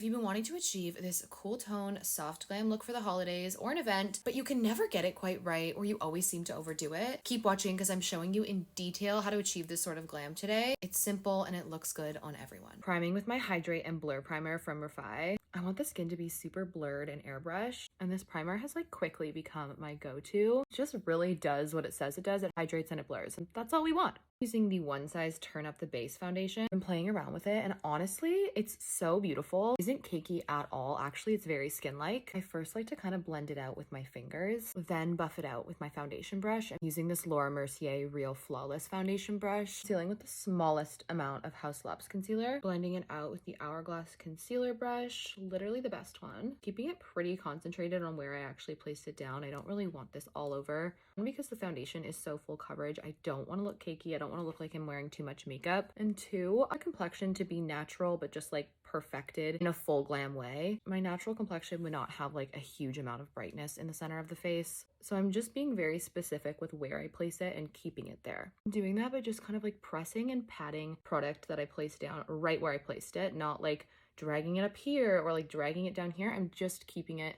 If you've been wanting to achieve this cool tone, soft glam look for the holidays or an event, but you can never get it quite right or you always seem to overdo it, keep watching because I'm showing you in detail how to achieve this sort of glam today. It's simple and it looks good on everyone. Priming with my Hydrate and Blur Primer from Refi. I want the skin to be super blurred and airbrushed, and this primer has like quickly become my go-to. It just really does what it says it does. It hydrates and it blurs, and that's all we want. Using the One Size Turn Up the Base foundation, I'm playing around with it, and honestly, it's so beautiful. It isn't cakey at all. Actually, it's very skin-like. I first like to kind of blend it out with my fingers, then buff it out with my foundation brush. I'm using this Laura Mercier Real Flawless foundation brush, concealing with the smallest amount of House Labs concealer, blending it out with the Hourglass concealer brush, literally the best one. Keeping it pretty concentrated on where I actually placed it down. I don't really want this all over. One, because the foundation is so full coverage, I don't want to look cakey. I don't want to look like I'm wearing too much makeup. And two, a complexion to be natural, but just like perfected in a full glam way. My natural complexion would not have like a huge amount of brightness in the center of the face. So I'm just being very specific with where I place it and keeping it there. I'm doing that by just kind of like pressing and patting product that I placed down right where I placed it, not like dragging it up here or like dragging it down here. I'm just keeping it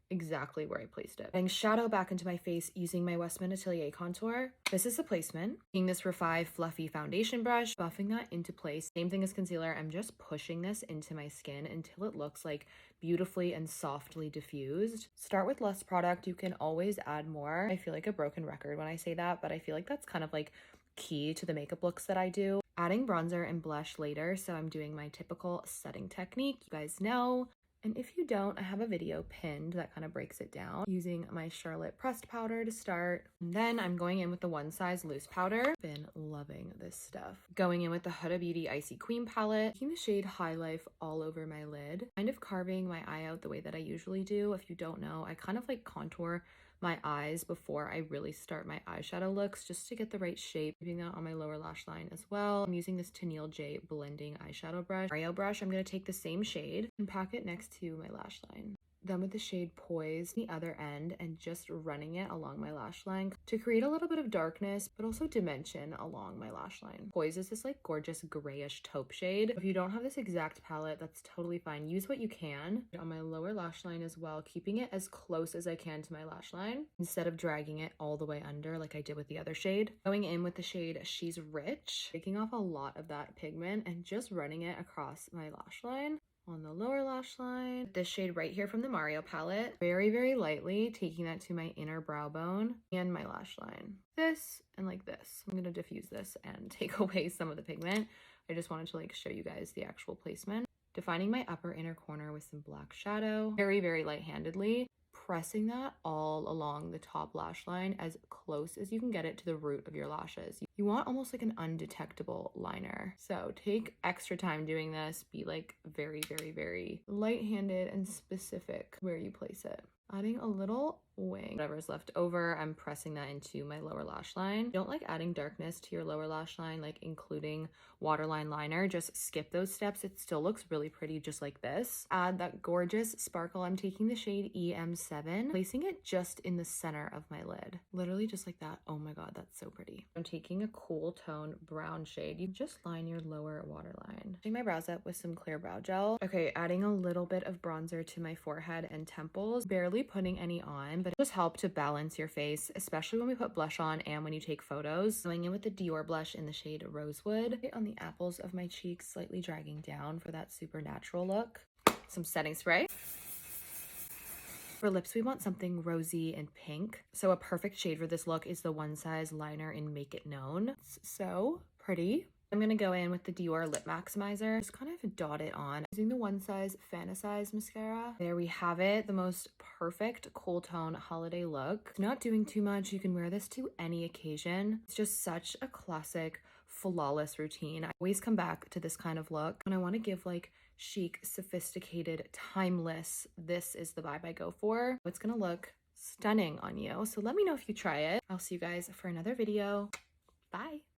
exactly where I placed it. Adding shadow back into my face using my Westman Atelier contour. This is the placement. Taking this Refi fluffy foundation brush, buffing that into place. Same thing as concealer. I'm just pushing this into my skin until it looks like beautifully and softly diffused. Start with less product. You can always add more. I feel like a broken record when I say that, but I feel like that's kind of like key to the makeup looks that I do. Adding bronzer and blush later, so I'm doing my typical setting technique. You guys know. And if you don't, I have a video pinned that kind of breaks it down, using my Charlotte pressed powder to start. And then I'm going in with the One Size loose powder. Been loving this stuff. Going in with the Huda Beauty Icy Queen palette, taking the shade High Life all over my lid, kind of carving my eye out the way that I usually do. If you don't know, I kind of like contour my eyes before I really start my eyeshadow looks, just to get the right shape. Keeping that on my lower lash line as well. I'm using this Tennille J blending eyeshadow brush. Mario brush, I'm going to take the same shade and pack it next to my lash line. Then with the shade Poise, the other end, and just running it along my lash line to create a little bit of darkness, but also dimension along my lash line. Poise is this like gorgeous grayish taupe shade. If you don't have this exact palette, that's totally fine. Use what you can. On my lower lash line as well, keeping it as close as I can to my lash line instead of dragging it all the way under like I did with the other shade. Going in with the shade She's Rich, taking off a lot of that pigment and just running it across my lash line. On the lower lash line, this shade right here from the Mario palette, very, very lightly taking that to my inner brow bone and my lash line. This and like this. I'm gonna diffuse this and take away some of the pigment. I just wanted to like show you guys the actual placement. Defining my upper inner corner with some black shadow, very, very light-handedly. Pressing that all along the top lash line as close as you can get it to the root of your lashes. You want almost like an undetectable liner. So take extra time doing this. Be like very, very, very light-handed and specific where you place it. Adding a little wing, whatever's left over, I'm pressing that into my lower lash line. Don't like adding darkness to your lower lash line, like including waterline liner. Just skip those steps. It still looks really pretty just like this. Add that gorgeous sparkle. I'm taking the shade EM7, placing it just in the center of my lid. Literally just like that. Oh my god, that's so pretty. I'm taking a cool tone brown shade. You just line your lower waterline. Taking my brows up with some clear brow gel. Okay, adding a little bit of bronzer to my forehead and temples. Barely putting any on, but it just helps to balance your face, especially when we put blush on and when you take photos. Going in with the Dior blush in the shade Rosewood. On the apples of my cheeks, slightly dragging down for that supernatural look. Some setting spray. For lips, we want something rosy and pink. So a perfect shade for this look is the One Size liner in Make It Known. It's so pretty. I'm going to go in with the Dior Lip Maximizer. Just kind of dot it on. Using the One Size Fantasize mascara. There we have it. The most perfect cool tone holiday look. Not doing too much. You can wear this to any occasion. It's just such a classic, flawless routine. I always come back to this kind of look when I want to give like chic, sophisticated, timeless. This is the vibe I go for. It's going to look stunning on you. So let me know if you try it. I'll see you guys for another video. Bye.